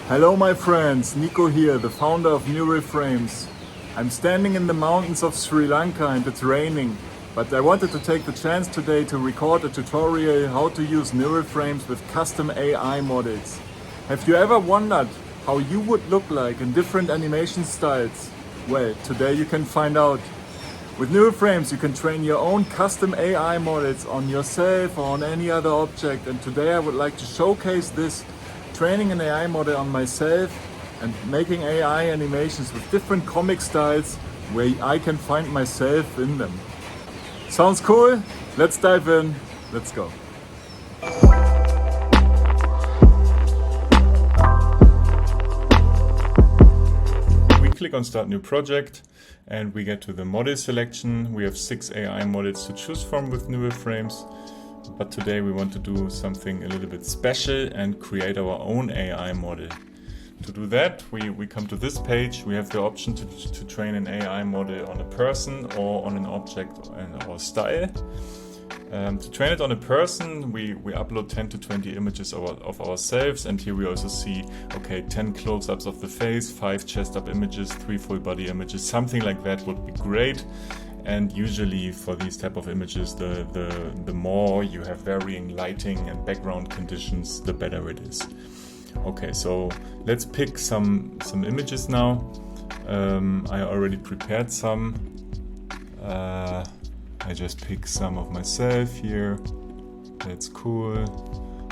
Hello my friends, Nico here, the founder of Neural Frames. I'm standing in the mountains of Sri Lanka and it's raining, but I wanted to take the chance today to record a tutorial how to use Neural Frames with custom AI models. Have you ever wondered how you would look like in different animation styles? Well, today you can find out. With Neural Frames you can train your own custom AI models on yourself or on any other object, and today I would like to showcase this, training an AI model on myself and making AI animations with different comic styles where I can find myself in them. Sounds cool? Let's dive in. Let's go. We click on Start New Project and we get to the model selection. We have 6 AI models to choose from with Neural Frames. But today we want to do something a little bit special and create our own AI model. To do that, we come to this page. We have the option to train an AI model on a person or on an object or style. To train it on a person, we upload 10 to 20 images of ourselves, and here we also see, okay, 10 close-ups of the face, 5 chest-up images, 3 full-body images, something like that would be great. And usually for these type of images, the more you have varying lighting and background conditions, the better it is. Okay, so let's pick some images now. I already prepared some. I just pick some of myself here. That's cool.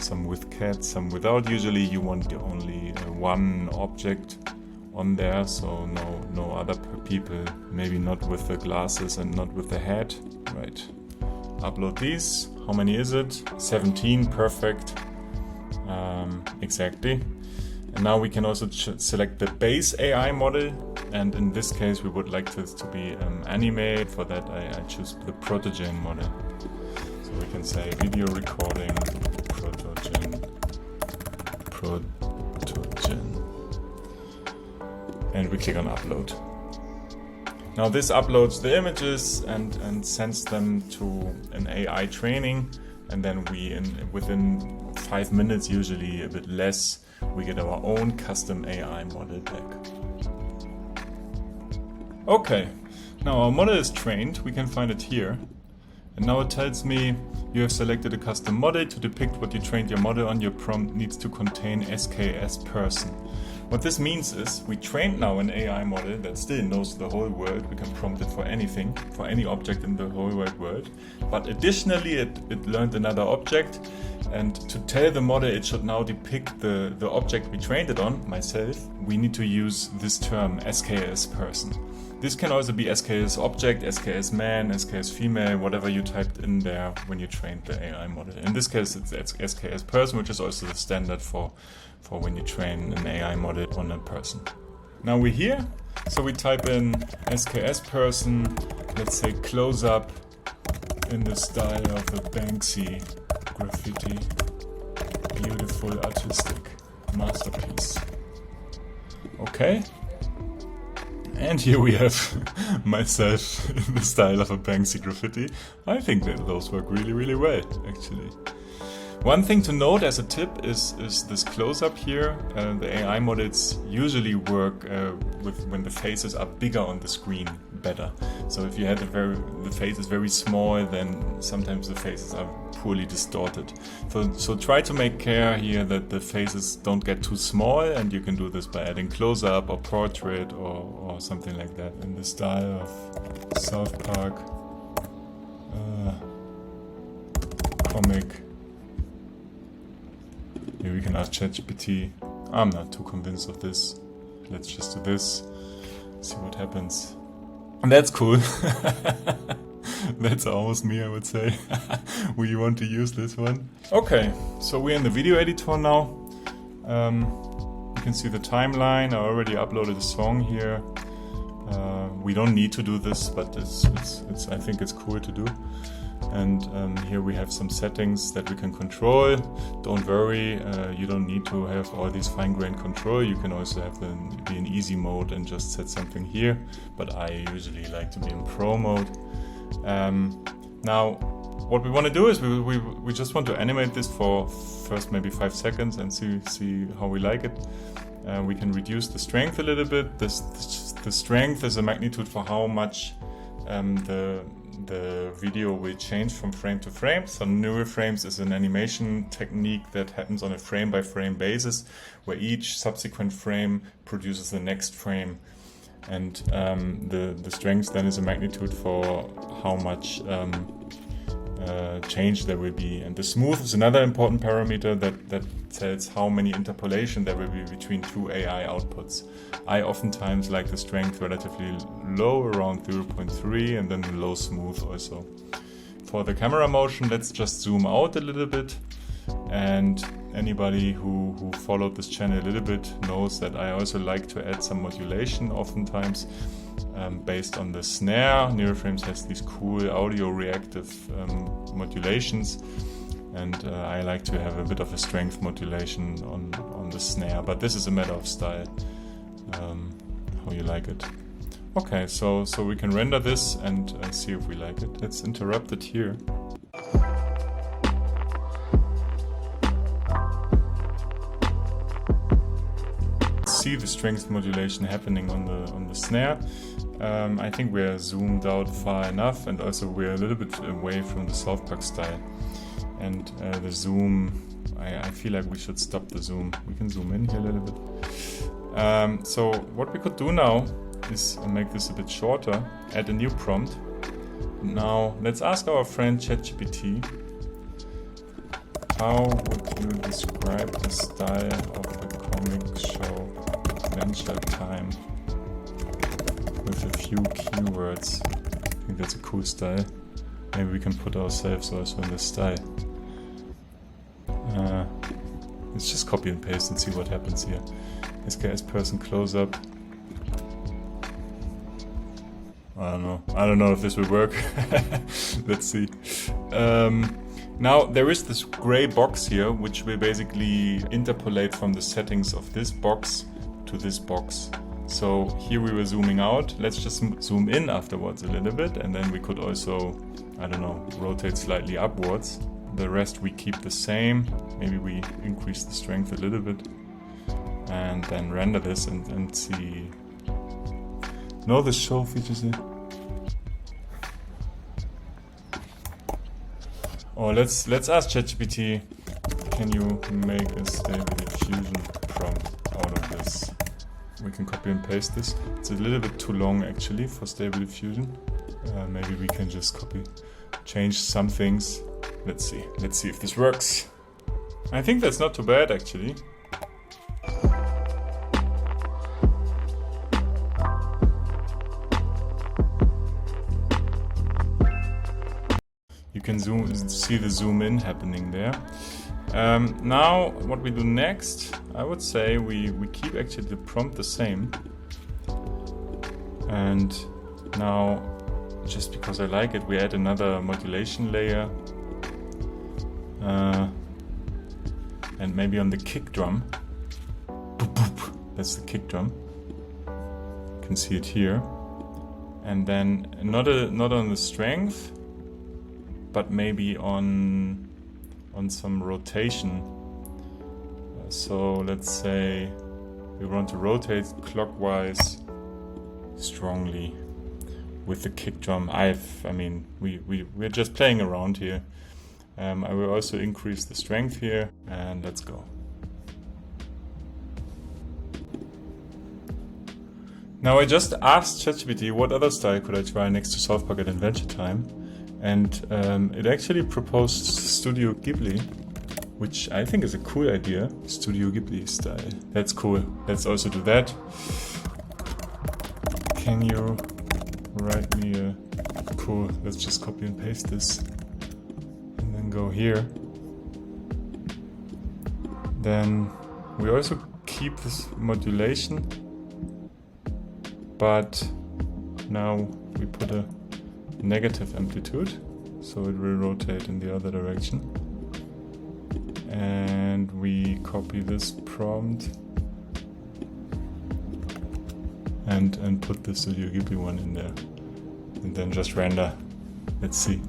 Some with cats, some without. Usually you want only one object on there, so no other people, maybe not with the glasses and not with the head. Right, upload these. How many is it? 17, perfect. Exactly. And now we can also select the base AI model, and in this case we would like this to be anime. For that I choose the protogen model. So we can say video recording protogen. And we click on upload. Now this uploads the images and sends them to an AI training, and then within 5 minutes, usually a bit less, we get our own custom AI model back. Okay, now our model is trained, we can find it here. And now it tells me you have selected a custom model. To depict what you trained your model on, your prompt needs to contain SKS person. What this means is we trained now an AI model that still knows the whole world. We can prompt it for anything, for any object in the whole wide world. But additionally, it learned another object, and to tell the model it should now depict the object we trained it on, myself, we need to use this term, SKS person. This can also be SKS object, SKS man, SKS female, whatever you typed in there when you trained the AI model. In this case, it's SKS person, which is also the standard for when you train an AI model on a person. Now we're here, so we type in SKS person, let's say close up in the style of a Banksy Graffiti. Beautiful artistic masterpiece. Okay. And here we have myself in the style of a Banksy Graffiti. I think that those work really, really well, actually. One thing to note as a tip is this close-up here. The AI models usually work when the faces are bigger on the screen better. So if you had the face is very small, then sometimes the faces are poorly distorted. So try to make care here that the faces don't get too small, and you can do this by adding close-up or portrait or something like that in the style of South Park comic. Here we can ask ChatGPT. I'm not too convinced of this. Let's just do this, see what happens. And that's cool. That's almost me, I would say. We want to use this one. Okay, so we're in the video editor now. You can see the timeline. I already uploaded a song here. We don't need to do this, but I think it's cool to do. And here we have some settings that we can control. Don't worry, you don't need to have all these fine-grained control. You can also have be in easy mode and just set something here, but I usually like to be in pro mode. Now what we want to do is we just want to animate this for first maybe 5 seconds and see how we like it. We can reduce the strength a little bit. The strength is a magnitude for how much the video will change from frame to frame. So neural frames is an animation technique that happens on a frame by frame basis, where each subsequent frame produces the next frame. And the strength then is a magnitude for how much change there will be. And the smooth is another important parameter that tells how many interpolation there will be between two AI outputs. I oftentimes like the strength relatively low, around 0.3, and then the low smooth also. For the camera motion, let's just zoom out a little bit. And anybody who followed this channel a little bit knows that I also like to add some modulation oftentimes based on the snare. NeuralFrames has these cool audio reactive modulations, and I like to have a bit of a strength modulation on the snare, but this is a matter of style, how you like it. Okay, so we can render this and see if we like it. Let's interrupt it here. See the strength modulation happening on the snare. I think we're zoomed out far enough, and also we're a little bit away from the South Park style. And the zoom, I feel like we should stop the zoom. We can zoom in here a little bit. So what we could do now is make this a bit shorter, add a new prompt. Now let's ask our friend ChatGPT, how would you describe the style of the comic show Adventure Time with a few keywords? I think that's a cool style. Maybe we can put ourselves also in this style. Let's just copy and paste and see what happens here. SKS person close up. I don't know if this will work. Let's see. Now there is this gray box here, which will basically interpolate from the settings of this box to this box. So here we were zooming out. Let's just zoom in afterwards a little bit, and then we could also, I don't know, rotate slightly upwards. The rest we keep the same. Maybe we increase the strength a little bit, and then render this and see. No, the show features it. Oh, let's ask ChatGPT, can you make a Stable Diffusion prompt out of this? We can copy and paste this. It's a little bit too long actually for Stable Diffusion. Maybe we can just change some things. Let's see if this works. I think that's not too bad actually. You can see the zoom in happening there. Now what we do next, I would say we keep actually the prompt the same. And now, just because I like it, we add another modulation layer. And maybe on the kick drum. Boop, boop. That's the kick drum. You can see it here. And then not on the strength, but maybe on some rotation. So let's say we want to rotate clockwise strongly with the kick drum. We're just playing around here. I will also increase the strength here, and let's go. Now I just asked ChatGPT what other style could I try next to South Park at Adventure Time. And it actually proposed Studio Ghibli, which I think is a cool idea. Studio Ghibli style. That's cool. Let's also do that. Can you write me a... Cool. Let's just copy and paste this. And then go here. Then we also keep this modulation. But now we put a negative amplitude, so it will rotate in the other direction. And we copy this prompt and put the Studio Ghibli one in there, and then just render. Let's see.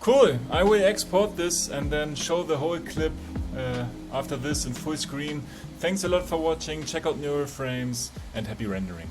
Cool. I will export this and then show the whole clip after this in full screen. Thanks a lot for watching, check out newer frames and happy rendering.